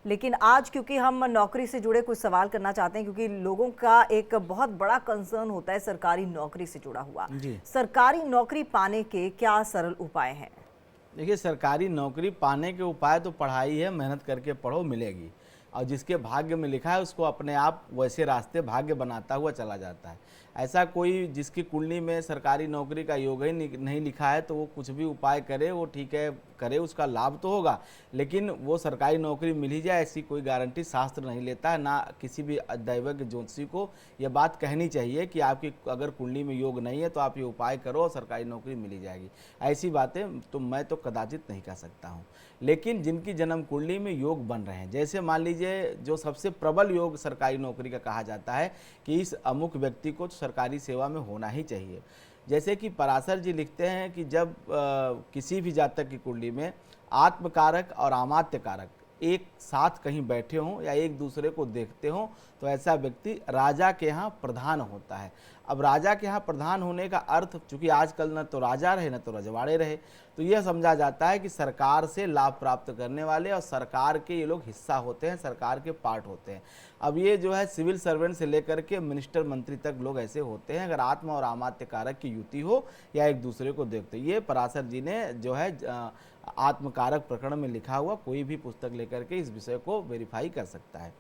लेकिन आज क्योंकि हम नौकरी से जुड़े कुछ सवाल करना चाहते हैं, क्योंकि लोगों का एक बहुत बड़ा कंसर्न होता है सरकारी नौकरी से जुड़ा हुआ। जी। सरकारी नौकरी पाने के क्या सरल उपाय हैं? देखिए, सरकारी नौकरी पाने के उपाय तो पढ़ाई है, मेहनत करके पढ़ो, मिलेगी। और जिसके भाग्य में लिखा है उसको अपने आप वैसे रास्ते भाग्य बनाता हुआ चला जाता है। ऐसा कोई जिसकी कुंडली में सरकारी नौकरी का योग ही नहीं लिखा है तो वो कुछ भी उपाय करे, वो ठीक है करे, उसका लाभ तो होगा, लेकिन वो सरकारी नौकरी मिल ही जाए ऐसी कोई गारंटी शास्त्र नहीं लेता है। ना किसी भी दैवज्ञ ज्योतिषी को यह बात कहनी चाहिए कि आपकी अगर कुंडली में योग नहीं है तो आप ये उपाय करो और सरकारी नौकरी मिल ही जाएगी। ऐसी बातें तो मैं तो कदाचित नहीं कह सकता हूँ। लेकिन जिनकी जन्म कुंडली में योग बन रहे हैं, जैसे मान लीजिए जो सबसे प्रबल योग सरकारी नौकरी का कहा जाता है कि इस अमुक व्यक्ति को सरकारी सेवा में होना ही चाहिए। जैसे कि पराशर जी लिखते हैं कि जब किसी भी जातक की कुंडली में आत्मकारक और अमात्य कारक एक साथ कहीं बैठे हों या एक दूसरे को देखते हों तो ऐसा व्यक्ति राजा के यहाँ प्रधान होता है। अब राजा के यहाँ प्रधान होने का अर्थ, चूंकि आजकल न तो राजा रहे न तो रजवाड़े रहे, तो यह समझा जाता है कि सरकार से लाभ प्राप्त करने वाले और सरकार के ये लोग हिस्सा होते हैं, सरकार के पार्ट होते हैं। अब ये जो है सिविल सर्वेंट से लेकर के मिनिस्टर मंत्री तक लोग ऐसे होते हैं अगर आत्मा और अमात्य कारक की युति हो या एक दूसरे को देखते। ये पराशर जी ने जो है आत्मकारक प्रकरण में लिखा हुआ कोई भी पुस्तक लेकर के इस विषय को वेरीफाई कर सकता है।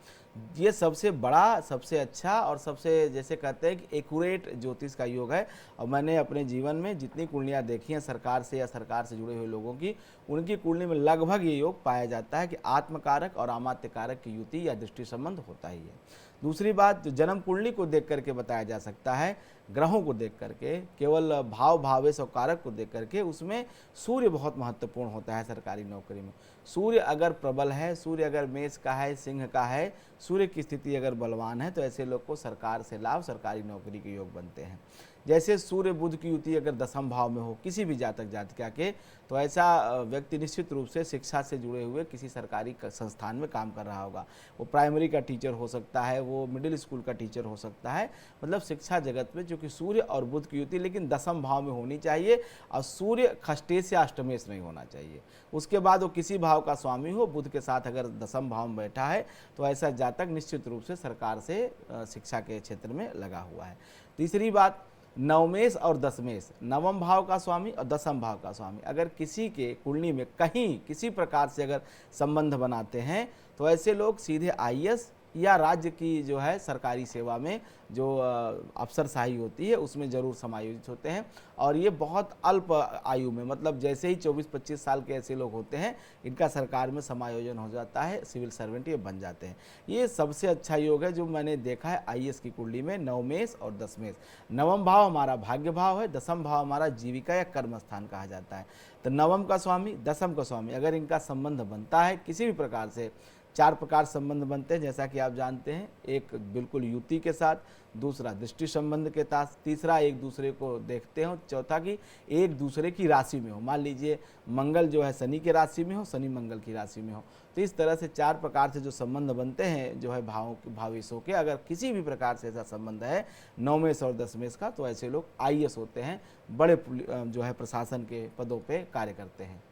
ये सबसे बड़ा, सबसे अच्छा और सबसे जैसे कहते हैं कि एक्यूरेट ज्योतिष का योग है। और मैंने अपने जीवन में जितनी कुंडलियाँ देखी हैं सरकार से या सरकार से जुड़े हुए लोगों की, उनकी कुंडली में लगभग ये योग पाया जाता है कि आत्मकारक और अमात्य कारक की युति या दृष्टि संबंध होता ही है। दूसरी बात, जो जन्म कुंडली को देख करके बताया जा सकता है, ग्रहों को देख करके, केवल भाव भावेश और कारक को देख करके, उसमें सूर्य बहुत महत्वपूर्ण होता है सरकारी नौकरी में। सूर्य अगर प्रबल है, सूर्य अगर मेष का है, सिंह का है, सूर्य की स्थिति अगर बलवान है तो ऐसे लोग को सरकार से लाभ, सरकारी नौकरी के योग बनते हैं। जैसे सूर्य बुध की युति अगर दसम भाव में हो किसी भी जातक जातिका के, तो ऐसा व्यक्ति निश्चित रूप से शिक्षा से जुड़े हुए किसी सरकारी संस्थान में काम कर रहा होगा। वो प्राइमरी का टीचर हो सकता है, वो मिडिल स्कूल का टीचर हो सकता है, मतलब शिक्षा जगत में, चूँकि सूर्य और बुध की युति लेकिन दसम भाव में होनी चाहिए और सूर्य खष्टेश या अष्टमेश नहीं होना चाहिए। उसके बाद वो किसी भाव का स्वामी हो, बुध के साथ अगर दसम भाव में बैठा है तो ऐसा जातक निश्चित रूप से सरकार से शिक्षा के क्षेत्र में लगा हुआ है। तीसरी बात, नवमेश और दसमेश, नवम भाव का स्वामी और दसम भाव का स्वामी अगर किसी के कुंडली में कहीं किसी प्रकार से अगर संबंध बनाते हैं तो ऐसे लोग सीधे आईएएस या राज्य की जो है सरकारी सेवा में जो अफसरशाही होती है उसमें जरूर समायोजित होते हैं। और ये बहुत अल्प आयु में, मतलब जैसे ही 24-25 साल के ऐसे लोग होते हैं इनका सरकार में समायोजन हो जाता है, सिविल सर्वेंट ये बन जाते हैं। ये सबसे अच्छा योग है जो मैंने देखा है आईएएस की कुंडली में, नवमेश और दसमेश। नवम भाव हमारा भाग्य भाव है, दसम भाव हमारा जीविका या कर्म स्थान कहा जाता है। तो नवम का स्वामी, दसम का स्वामी अगर इनका संबंध बनता है किसी भी प्रकार से, 4 प्रकार संबंध बनते हैं जैसा कि आप जानते हैं। एक बिल्कुल युति के साथ, दूसरा दृष्टि संबंध के साथ, तीसरा एक दूसरे को देखते हो, चौथा कि एक दूसरे की राशि में हो। मान लीजिए मंगल जो है शनि की राशि में हो, शनि मंगल की राशि में हो। तो इस तरह से 4 प्रकार से जो संबंध बनते हैं जो है भावेशों के, अगर किसी भी प्रकार से ऐसा संबंध है नवमेश और दसमेश का, तो ऐसे लोग आईएएस होते हैं, बड़े जो है प्रशासन के पदों पर कार्य करते हैं।